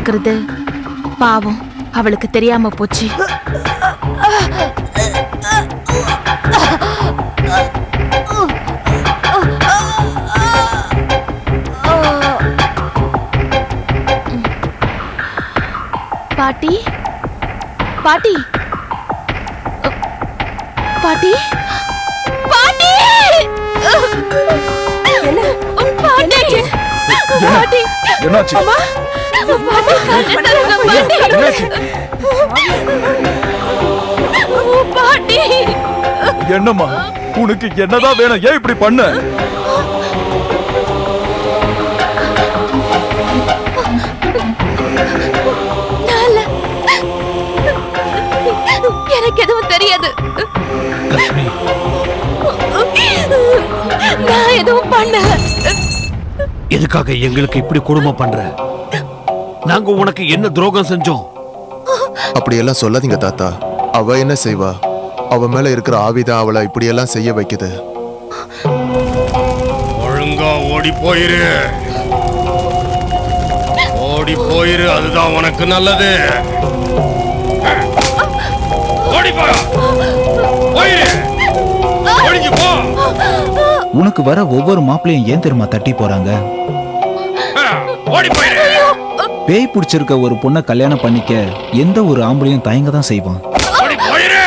பாக்குறது பாவம், அவளுக்கு தெரியாம போச்சு. பாட்டி, பாட்டி, பாட்டி, பாட்டி, பாட்டி, பாட்டி, என்னாச்சு? அம்மா, பாட்டி, பாட்டி, பாட்டி. என்னம்மா, உனக்கு என்னதான் வேணும்? ஏன் இப்படி பண்ண? எனக்கு எதுவும் தெரியாது. நான் எதுவும் பண்ண. எதுக்காக எங்களுக்கு இப்படி கொடுமை பண்ற? நாங்க உனக்கு என்ன துரோகம் செஞ்சோம்? அப்படியெல்லாம் சொல்லாதீங்க தாத்தா. அவ என்ன செய்வா? அவ மேல இருக்கிற ஆவிதான் அவளை இப்படியெல்லாம் செய்ய வைக்குது. ஒழுங்கா ஓடி போயிரு, ஓடி போயிரு, அதுதான் உனக்கு நல்லது. ஓடி போ, போயிரு, ஒளிஞ்சு போ. உனக்கு வர ஒவ்வொரு மாப்பிளையும் ஏன் தெரியுமா தட்டி போறாங்க? ஓடி போயிரு. பேய் பிடிச்சிருக்க ஒரு பொண்ணை கல்யாணம் பண்ணிக்க எந்த ஒரு ஆம்பளையும் தயங்க தான் செய்வான். ஓடி போயிரு.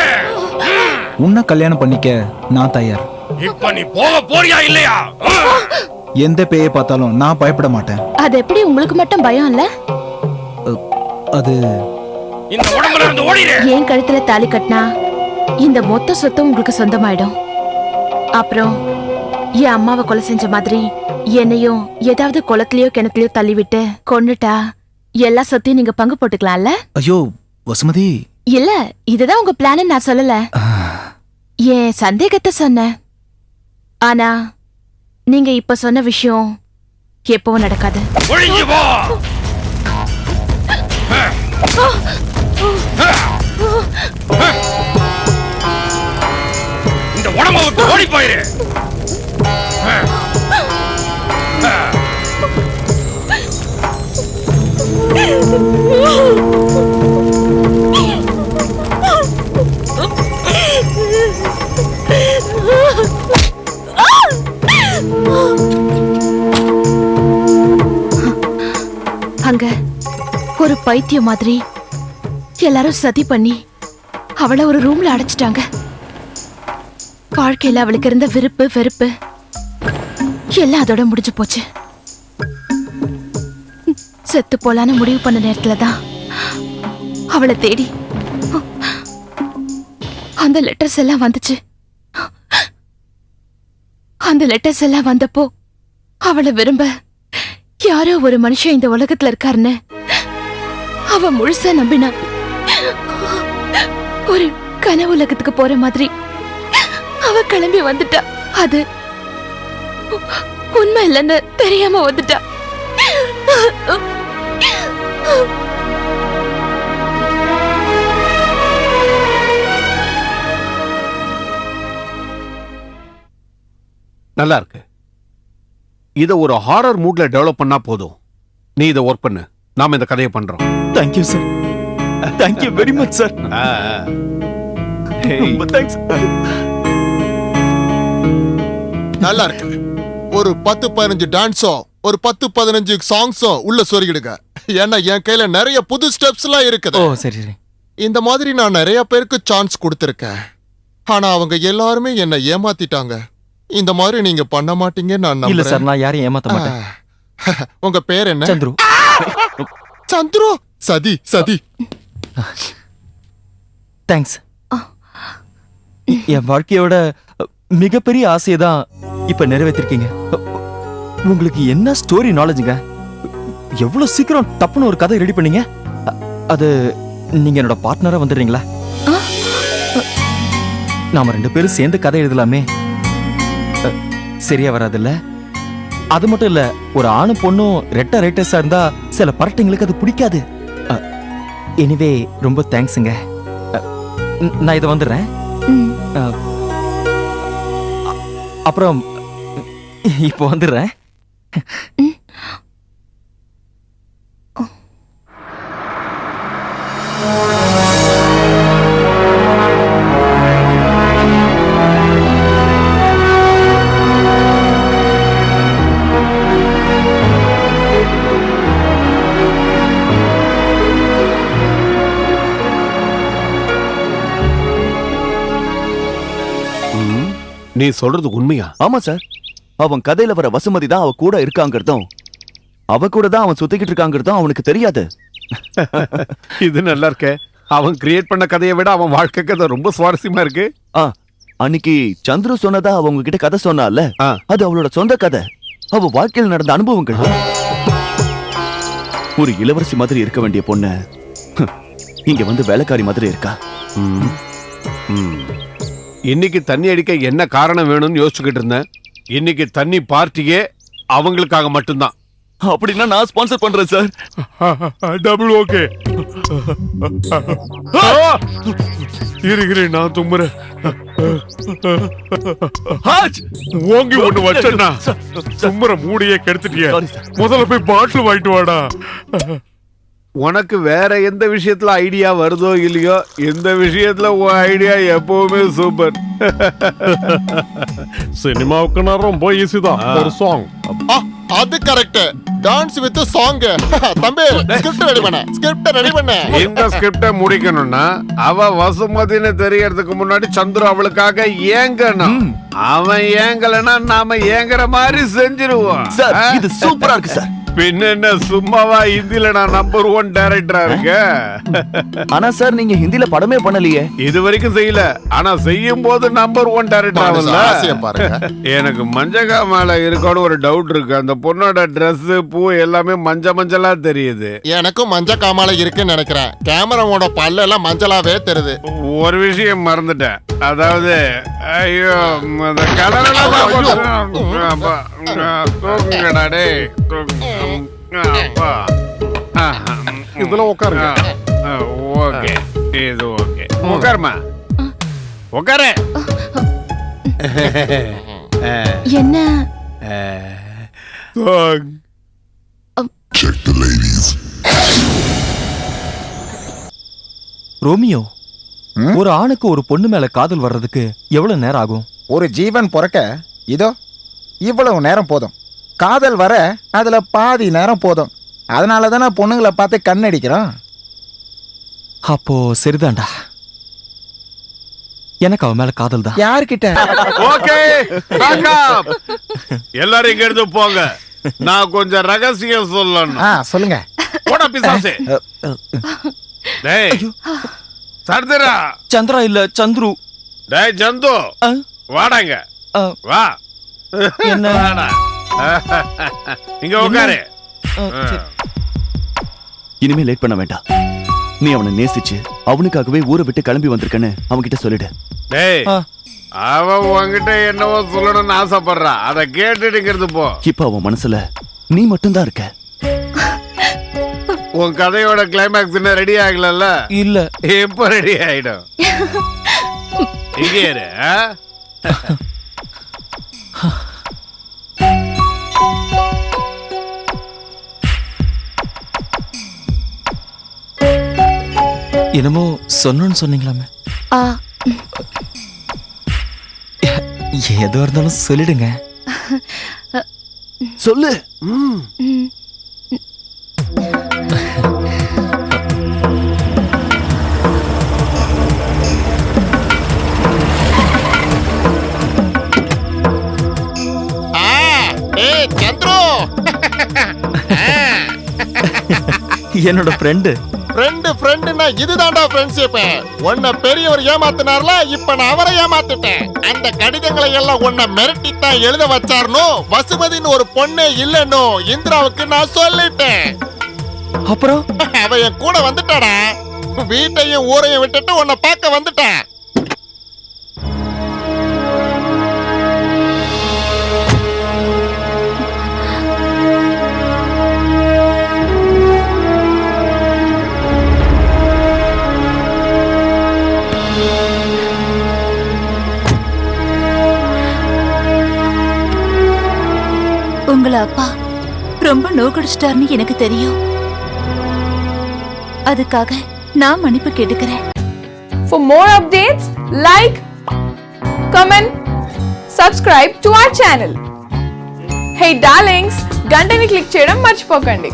உன்னை கல்யாணம் பண்ணிக்க நான் தயார். இப்ப நீ போக போறியா இல்லையா? எந்த பேயை பார்த்தாலும் நான் பயப்பட மாட்டேன். அது எப்படி உங்களுக்கு மட்டும் பயம் இல்ல? அது இந்த உடம்புல இருந்து ஓடிரு. ஏன் கழுத்துல தாலி கட்டினா இந்த மொத்த சொத்தும் உங்களுக்கு சொந்தமாயிடும். அப்புறம் என் அம்மாவை கொலை செஞ்ச மாதிரி என்னையும் ஏதாவது குளத்திலயோ கிணத்துலயோ தள்ளிவிட்டு கொன்னுட்டா எல்லா சொத்தையும் நீங்க பங்கு போட்டுக்கலாம்ல? ஐயோ வசுமதி, இல்ல, இதுதான் உங்க பிளான் நான் சொல்லல. என் சந்தேகத்தை சொன்னேன். ஆனா நீங்க இப்ப சொன்ன விஷயம் எப்பவும் நடக்காது. ஒளிஞ்சு போ. இந்த உடம்ப விட்டு ஓடி போயிரு. அங்க ஒரு பைத்தியம் மாதிரி எல்லாரும் சதி பண்ணி அவளை ஒரு ரூம்ல அடைச்சிட்டாங்க. வாழ்க்கையில அவளுக்கு இருந்த விருப்பு வெறுப்பு எல்லாம் அதோட முடிஞ்சு போச்சு. செத்து போலான்னு முடிவு பண்ண நேரத்துலதான் அவளை தேடி அந்த லெட்டர்ஸ் எல்லாம் வந்துச்சு. அந்த லெட்டர்ஸ் எல்லாம் வந்தப்போ அவளை விரும்ப யாரோ ஒரு மனுஷன் இந்த உலகத்துல இருக்காருன்னு அவ முழுசா நம்பினா. ஒரு கனவு உலகத்துக்கு போற மாதிரி அவ கிளம்பி வந்துட்டா. அது உண்மை இல்லைன்னு தெரியாம வந்துட்டா. நல்லா இருக்கு. இத ஒரு ஹாரர் மூட்ல டெவலப் பண்ணா போதும். நீ இத ஒர்க் பண்ணு, நாம இந்த கதையை பண்றோம். Thank you sir, thank you very much sir. ரொம்ப தேங்க்ஸ். நல்லா இருக்கு. ஒரு 10-15 டான்ஸோ ஒரு 10-15 சாங்ஸோ உள்ள சொருகிடுங்க. ஏன்னா என் கையில நிறைய புது ஸ்டெப்ஸ் எல்லாம் இருக்குது. ஓ சரி சரி. இந்த மாதிரி நான் நிறைய பேருக்கு சான்ஸ் கொடுத்திருக்கேன். ஆனா அவங்க எல்லாருமே என்ன ஏமாத்திட்டாங்க. இந்த மாதிரி நீங்க பண்ண மாட்டீங்க நான் நம்புறேன். இல்ல சார், நான் யாரையும் ஏமாத்த மாட்டேன். உங்க பேர் என்ன? சந்துரு. சந்துரு. சதி சதி. தேங்க்ஸ். என் வாழ்க்கையோட மிகப்பெரிய ஆசையை தான் இப்ப நிறைவேற்றிருக்கீங்க. உங்களுக்கு என்ன ஸ்டோரி நாலேஜுங்க? எவ்வளவு சீக்கிரம் டப்புன்னு ஒரு கதை ரெடி பண்ணீங்க. அது நீங்க என்னோட பார்ட்னரா வந்துடுறீங்களா? நாம 2 பேரும் சேர்ந்து கதை எழுதலாமே. சரியா வராதுல்ல? அது மட்டும் இல்ல, ஒரு ஆணும் பொண்ணும் ரெட்ட ரைட்டர்ஸா இருந்தா சில பரட்டைங்களுக்கு அது பிடிக்காது. எனிவே ரொம்ப தேங்க்ஸுங்க. நான் இதை வந்துடுறேன். அப்புறம் இப்போ வந்துடுறேன். நீ சொல்றது உண்மையா? ஆமா சார், அவன் கதையில வர வசுமதி தான் அவ கூட இருக்காங்கிறதும் அவ கூட தான் அவன் சுத்திக்கிட்டு இருக்காங்கிறதும் அவனுக்கு தெரியாது. இது நல்லா இருக்கே. அவன் கிரியேட் பண்ண கதையை விட அவன் வாழ்க்கை கதை ரொம்ப சுவாரஸ்யமா இருக்கு. அன்னைக்கு சந்துரு சொன்னதா அவங்க கிட்ட கதை சொன்னால, அது அவளோட சொந்த கதை, அவ வாழ்க்கையில் நடந்த அனுபவங்கள். ஒரு இளவரசி மாதிரி இருக்க வேண்டிய பொண்ணு இங்க வந்து வேலைக்காரி மாதிரி இருக்கா. இன்னைக்கு தண்ணி அடிக்க என்ன காரணம் வேணும்னு யோசிச்சுக்கிட்டு இருந்தேன். இன்னைக்கு தண்ணி பார்ட்டியே அவங்களுக்காக மட்டும்தான். அப்படின்னா நான் ஸ்பான்சர் பண்றேன் சார். Double okay. இருக்கிறேன், நான் தும்புறேன். ஓங்கி ஒண்ணு வச்சா தும்புற மூடியே கெடுத்துட்டிய. முதல்ல போய் பாட்டில் வாங்கிட்டு வாடா. உனக்கு வேற எந்த விஷயத்துல ஐடியா வருதோ இல்லையோ, இந்த விஷயத்துல உன் ஐடியா எப்பவுமே சூப்பர். சினிமாவுக்கு நான் ரொம்ப ஈஸி தான். ஒரு சாங். அது கரெக்ட். Dance with song. தம்பி ஸ்கிரிப்ட் ரெடி பண்ண. ஸ்கிரிப்ட் ரெடி பண்ண. இந்த ஸ்கிரிப்ட முடிக்கணும்னா அவ வசுமதின்னு தெரியறதுக்கு முன்னாடி சந்துரு அவளுக்காக ஏங்கணும். அவன் ஏங்கலன்னா நாம ஏங்குற மாதிரி செஞ்சிருவோம். சார் இது சூப்பரா இருக்கு சார். பின்ன என்ன சும்மாவா ஹிந்தில நான் நம்பர் 1 டைரக்டரா இருக்க? ஆனா சார் நீங்க ஹிந்தில படமே பண்ணலையே. இது வரைக்கும் செய்யல, ஆனா செய்யும் போது நம்பர் 1 டைரக்டர் ஆவல. பாருங்க, எனக்கு மஞ்சகா மேல இருக்கோன்னு ஒரு டவுட் இருக்கு. அந்த பொண்ணோட Dress பூ எல்லாமே மஞ்சளா தெரியுது. எனக்கும் மஞ்ச காமால இருக்குன்னு நினைக்கிறேன். கேமராவோட பல்ல எல்லாம் மஞ்சளாவே தெரியுது. ஒரு விஷயம் மறந்துட்டேன். அதாவது ஐயோ அந்த கடலெல்லாம் தூக்குங்கடா டேய். இதுல உட்காருங்க. ஓகே, இது ஓகே. உட்காருமா, உட்காரு. என்ன ரோமியோ, ஒரு ஆணுக்கு ஒரு பொண்ணு மேல காதல் வர்றதுக்கு எவ்வளவு நேரம் ஆகும்? ஒரு ஜீவன் பிறக்க இதோ இவ்வளவு நேரம் போதும். காதல் வர அதுல பாதி நேரம் போதும். அதனால தானே பொண்ணுங்களை பார்த்து கண்ணடிக்கிறோம். அப்போ சரிதான்டா, எனக்கு அவன் மேல காதல் தான். யார்கிட்ட? ஓகே, எல்லாரும் இங்க இருந்து போங்க. நான் கொஞ்சம் ரகசியம் சொல்லணும். சொல்லுங்க. போடா பிசாசே. டேய் சர்தரா. சந்திரா இல்ல சந்துரு. டேய் ஜந்து, வாடாங்க. வா. என்ன? வாடா. இங்க உட்காரு. இனிமே லேட் பண்ண வேண்டாம். நீ அவனை நேசிச்சு அவனுக்காகவே ஊரை விட்டு கிளம்பி வந்திருக்கன்னு அவன்கிட்ட சொல்லிடு. டேய் அவன் உன்கிட்ட என்னவோ சொல்லணும்னு ஆசைப்படுறா. அத கேட்டுட்டு போ. இப்ப அவன் மனசுல நீ மட்டும்தான் இருக்க. உன் கதையோட கிளைமேக்ஸ் இன்னும் ரெடி ஆகல? இல்ல. எப்ப ரெடி ஆயிடும்? இங்கே இரு. என்னமோ சொன்னு சொன்னீங்களாமே. எதுவா இருந்தாலும் சொல்லிடுங்க. சொல்லு. சந்துரு என்னோட ஃப்ரெண்டு. ஃப்ரெண்டுனா இதுதான்டா ஃப்ரெண்ட்ஷிப். உன்னை பெரியவர் ஏமாத்தினார்ல, இப்ப நான் அவரை ஏமாத்திட்டேன். அந்த கடிதங்களை எல்லாம் உன்னை மிரட்டித்தான் எழுத வச்சாருனோ. வசுமதின்னு ஒரு பொண்ணே இல்லன்னு இந்திராவுக்கு நான் சொல்லிட்டேன். அப்புறம் அவ என் கூட வந்துட்டாடா. வீட்டையும் ஊரையும் விட்டுட்டு உன்னை பார்க்க வந்துட்டேன். உங்கள அப்பா ரொம்ப நோக்கடிச்சிட்டாருன்னு எனக்கு தெரியும். அதுக்காக நான் மன்னிப்பு கேட்டுக்கிறேன். For more updates, like, comment, subscribe to our channel. Hey darlings, గంటని click చేయడం మర్చిపోకండి.